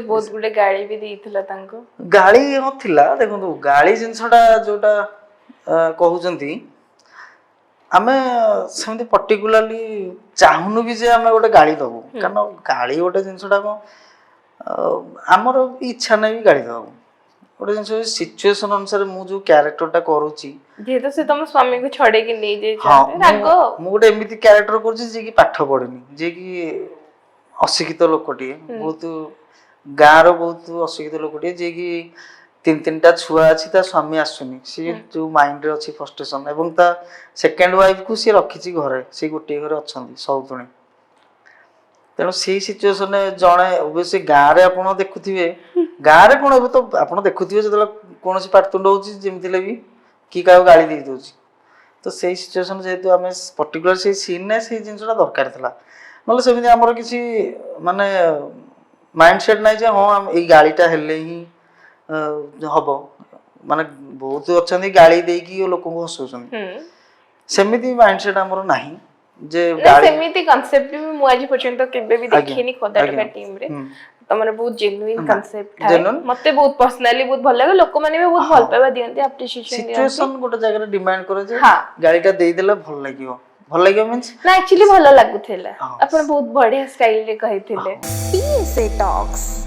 बहुत गुडे गाड़ी भी देइथिला तांको गाड़ी हो थिला देखो गाड़ी जिनसटा जोटा कहउचंती आमे सेमती पर्टिकुलरली चाहुनु भी जे आमे गोटे गाड़ी दबु कारण गाड़ी गोटे जिनसटा को हमर इच्छा नै भी गाड़ी दबु गोटे जिनस सिचुएशन अनुसार मु जो कैरेक्टरटा करूची जे तो से तुम स्वामी को छोड़े कि नहीं जे रागो मु गोटे एमिति कैरेक्टर करूची जे कि पाठ पढनी जे कि अशिक्षित लोकटी बहुत गाँव बहुत अशिक्षित लोकटी जे कि तीन तीनटा छुआ अछि ता स्वामी आसुनी सी जो माइंड रे अछि फ्रस्ट्रेशन एवं ता सेकंड वाइफ को सी रखिची घरे सी गोटे घरे अछंती सौतुणी तेणु से सिचुएशन जड़े ओबियसली गाँव रे आपण देखुथिबे गाँव रे कोन एबे तो आपण देखुथिबे जतला कोनोसी पाटतुंड होची जेमतिले भी की कायो गाली दे दोची तो से सिचुएशन जेतु हमें पर्टिकुलर से सीन ने से जिंसटा दरकार थला नले सेमिति हमर किछि माने माइंडसेट नै जे हां हम ए गालीटा हेले ही हबो माने बहुत अछंती गाली देई की लोक को हसुछन सेमिति माइंडसेट हमर नाही जे गाली सेमिति कांसेप्ट भी मु आज पर्यंत केबे भी देखिनी खोदाटा टीम रे तमरे बहुत जेन्युइन कांसेप्ट है मते बहुत पर्सनली बहुत भल लागे लोक माने भी बहुत भल पाबा दियंती एप्रिशिएशन दियंती सिचुएशन गोटे जगह रे डिमांड करे जे गालीटा देई देले भल लागियो मींस ना एक्चुअली भल लागुथेला अपन बहुत बढ़िया स्टाइल रे कहिथिले PSA Talks